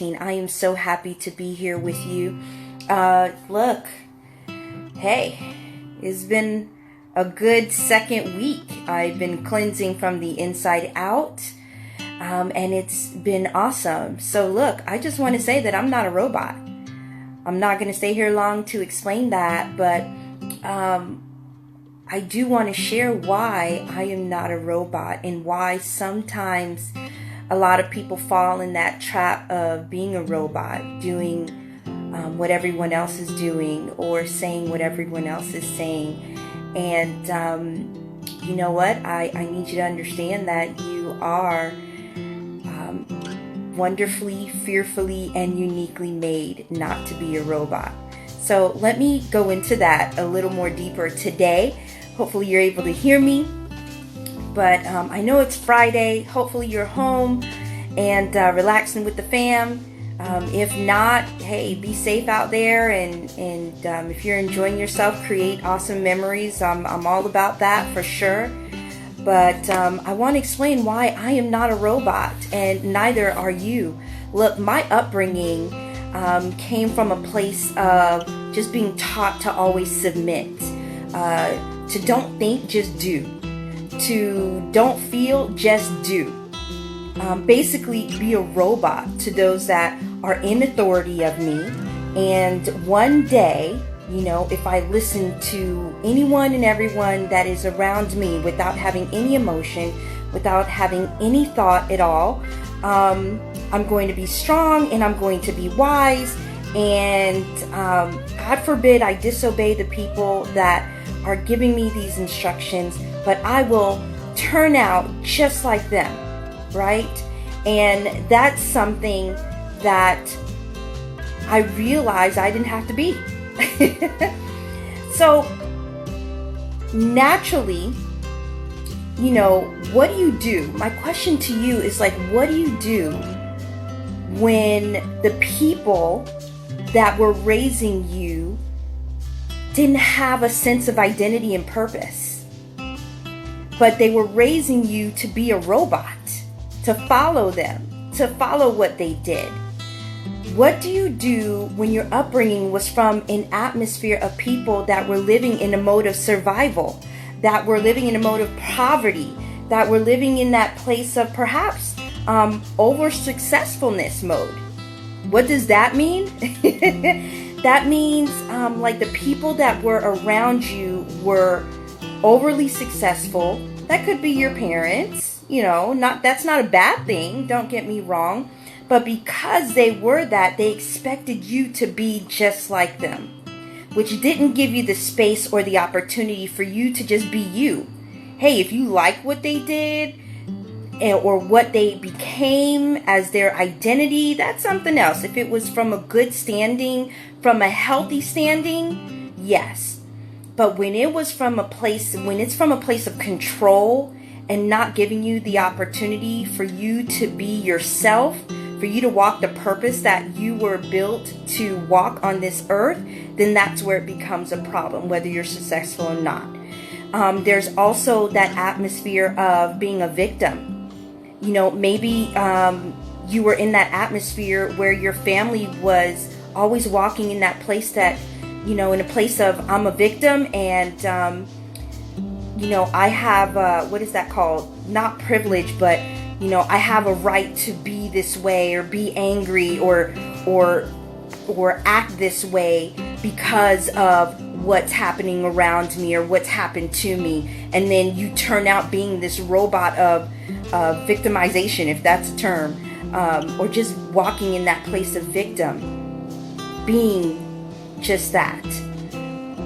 I am so happy to be here with you. Look, hey, it's been a good second week. I've been cleansing from the inside out, and it's been awesome. So look, I just want to say that I'm not a robot. I'm not going to stay here long to explain that, but I do want to share why I am not a robot and why sometimes a lot of people fall in that trap of being a robot, doing what everyone else is doing or saying what everyone else is saying. And you know what? I need you to understand that you are wonderfully, fearfully, and uniquely made not to be a robot. So let me go into that a little more deeper today. Hopefully you're able to hear me. But I know it's Friday. Hopefully you're home and relaxing with the fam. If not, hey, be safe out there. And if you're enjoying yourself, create awesome memories. I'm all about that for sure. But I want to explain why I am not a robot, and neither are you. Look, my upbringing came from a place of just being taught to always submit, to don't think, just do. To don't feel, just do. Basically be a robot to those that are in authority of me. And one day, you know, if I listen to anyone and everyone that is around me without having any emotion, without having any thought at all, I'm going to be strong and I'm going to be wise. And God forbid I disobey the people that are giving me these instructions, but I will turn out just like them, right? And that's something that I realized I didn't have to be. So naturally, you know, what do you do? My question to you is like, what do you do when the people that were raising you didn't have a sense of identity and purpose, but they were raising you to be a robot, to follow them, to follow what they did? What do you do when your upbringing was from an atmosphere of people that were living in a mode of survival, that were living in a mode of poverty, that were living in that place of perhaps over successfulness mode? What does that mean? That means like the people that were around you were overly successful. That could be your parents, you know, that's not a bad thing, don't get me wrong. But because they were that, they expected you to be just like them, which didn't give you the space or the opportunity for you to just be you. Hey, if you like what they did or what they became as their identity, that's something else. If it was from a good standing, from a healthy standing, yes. But when it's from a place of control and not giving you the opportunity for you to be yourself, for you to walk the purpose that you were built to walk on this earth, then that's where it becomes a problem, whether you're successful or not. There's also that atmosphere of being a victim. You know, maybe you were in that atmosphere where your family was always walking in that place that, you know, in a place of I'm a victim and, you know, I have, what is that called? Not privilege, but, you know, I have a right to be this way or be angry or act this way because of what's happening around me or what's happened to me. And then you turn out being this robot of victimization, if that's a term, or just walking in that place of victim, being just that.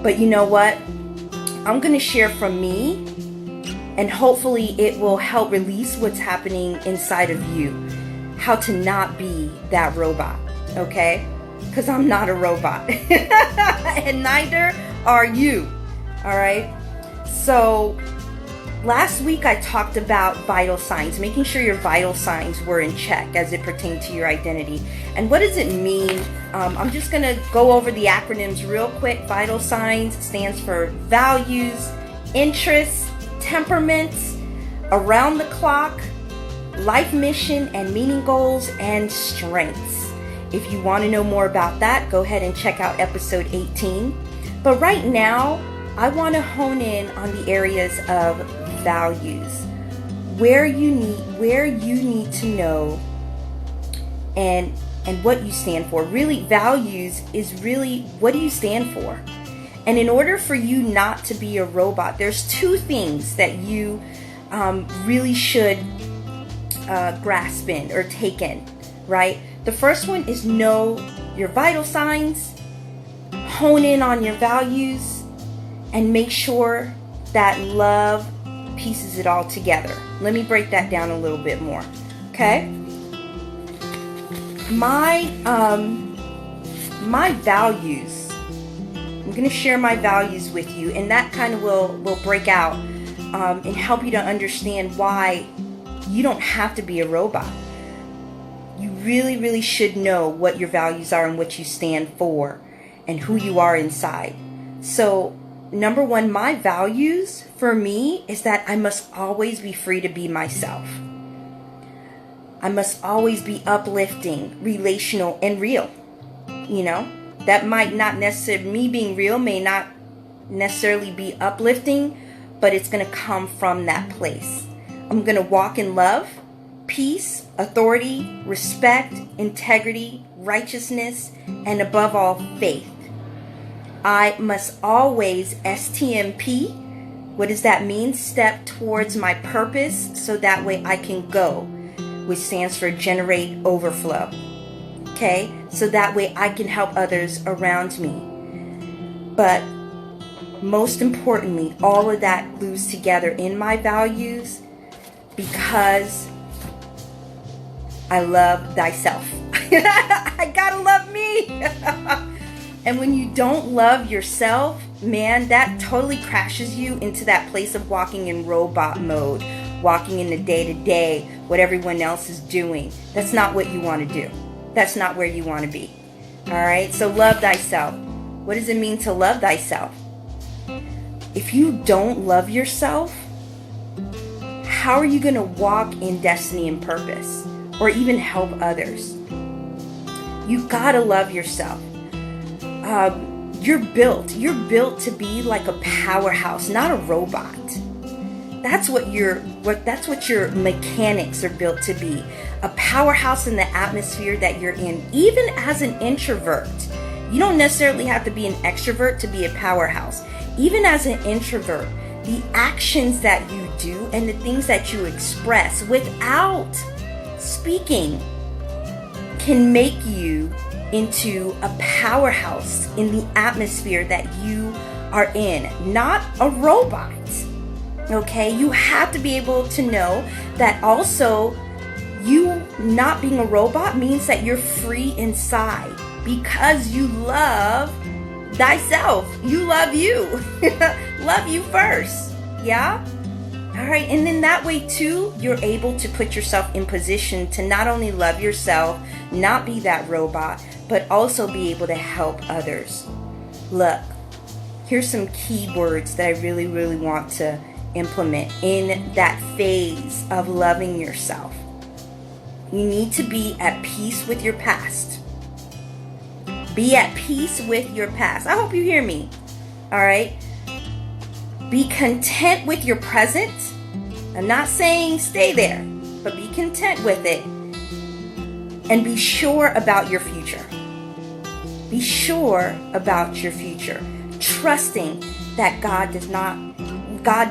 But you know what? I'm going to share from me, and hopefully it will help release what's happening inside of you, how to not be that robot, okay? Because I'm not a robot, and neither are you, all right? So last week I talked about vital signs, making sure your vital signs were in check as it pertained to your identity. And what does it mean? I'm just going to go over the acronyms real quick. Vital signs stands for values, interests, temperaments, around the clock, life mission and meaning goals, and strengths. If you want to know more about that, go ahead and check out episode 18. But right now, I want to hone in on the areas of values, where you need to know and what you stand for. Really, values is really, what do you stand for? And in order for you not to be a robot, there's two things that you really should grasp in or take in, right? The first one is know your vital signs, hone in on your values, and make sure that love pieces it all together. Let me break that down a little bit more, okay? My values, I'm going to share my values with you, and that kind of will break out and help you to understand why you don't have to be a robot. You really, really should know what your values are and what you stand for and who you are inside. So, number one, my values for me is that I must always be free to be myself. I must always be uplifting, relational, and real. You know, that might not necessarily, me being real may not necessarily be uplifting, but it's going to come from that place. I'm going to walk in love, peace, authority, respect, integrity, righteousness, and above all, faith. I must always STMP. What does that mean? Step towards my purpose so that way I can go, which stands for generate overflow. Okay? So that way I can help others around me. But most importantly, all of that glues together in my values because I love thyself. I gotta love me. And when you don't love yourself, man, that totally crashes you into that place of walking in robot mode, walking in the day-to-day, what everyone else is doing. That's not what you want to do. That's not where you want to be. All right? So love thyself. What does it mean to love thyself? If you don't love yourself, how are you going to walk in destiny and purpose or even help others? You got to love yourself. You're built to be like a powerhouse, not a robot. That's what your mechanics are built to be. A powerhouse in the atmosphere that you're in. Even as an introvert, you don't necessarily have to be an extrovert to be a powerhouse. Even as an introvert, the actions that you do and the things that you express without speaking can make you into a powerhouse in the atmosphere that you are in, not a robot. Okay, you have to be able to know that also you not being a robot means that you're free inside because you love thyself. You love you. Love you first. Yeah? All right, and then that way too, you're able to put yourself in position to not only love yourself, not be that robot, but also be able to help others. Look, here's some key words that I really, really want to implement in that phase of loving yourself. You need to be at peace with your past. Be at peace with your past. I hope you hear me. All right? Be content with your present. I'm not saying stay there, but be content with it. And be sure about your future. Be sure about your future. Trusting that God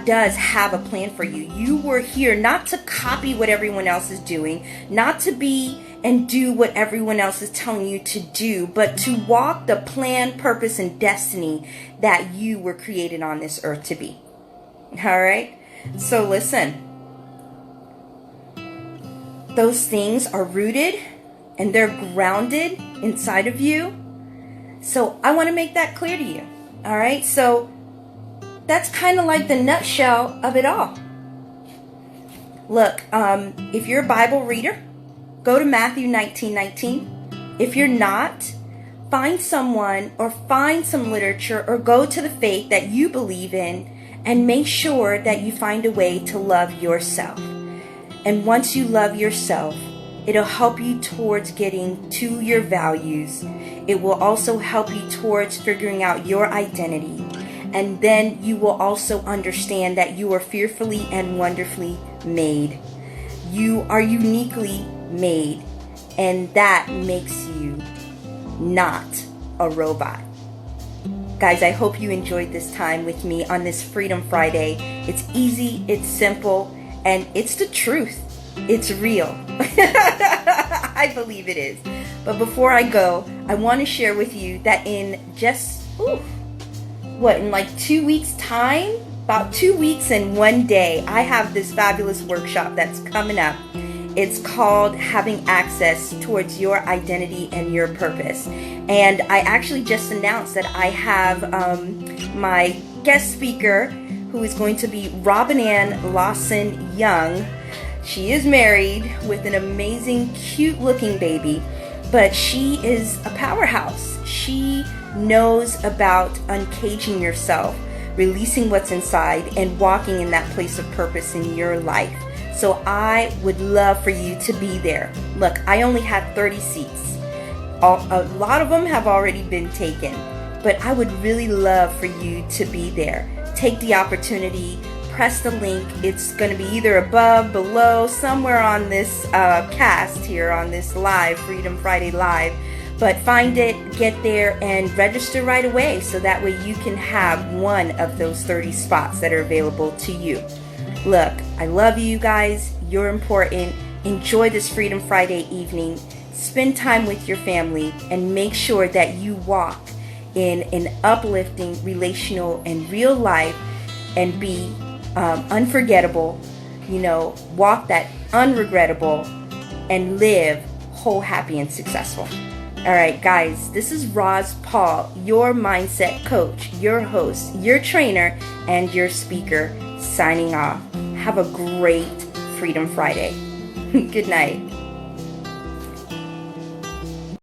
does have a plan for you. You were here not to copy what everyone else is doing, not to be and do what everyone else is telling you to do, but to walk the plan, purpose, and destiny that you were created on this earth to be. All right? So listen. Those things are rooted and they're grounded inside of you. So I want to make that clear to you. All right? So that's kind of like the nutshell of it all. Look, if you're a Bible reader, go to Matthew 19:19. If you're not, find someone or find some literature or go to the faith that you believe in and make sure that you find a way to love yourself. And once you love yourself, It'll help you towards getting to your values. It will also help you towards figuring out your identity. And then you will also understand that you are fearfully and wonderfully made. You are uniquely made, and that makes you not a robot. Guys, I hope you enjoyed this time with me on this Freedom Friday. It's easy, it's simple, and it's the truth. It's real. I believe it is. But before I go, I want to share with you that in just, in like 2 weeks' time, about 2 weeks and 1 day, I have this fabulous workshop that's coming up. It's called Having Access Towards Your Identity and Your Purpose. And I actually just announced that I have my guest speaker, who is going to be Robin Ann Lawson Young. She is married with an amazing, cute-looking baby, but she is a powerhouse. She knows about uncaging yourself, releasing what's inside, and walking in that place of purpose in your life. So I would love for you to be there. Look, I only have 30 seats. A lot of them have already been taken, but I would really love for you to be there. Take the opportunity, press the link. It's going to be either above, below, somewhere on this cast here on this live, Freedom Friday Live. But find it, get there, and register right away so that way you can have one of those 30 spots that are available to you. Look, I love you guys. You're important. Enjoy this Freedom Friday evening. Spend time with your family and make sure that you walk in an uplifting, relational, and real life and be unforgettable, walk that unregrettable and live whole, happy, and successful. All right, guys, this is Roz Paul, your mindset coach, your host, your trainer, and your speaker, signing off. Have a great Freedom Friday. Good night.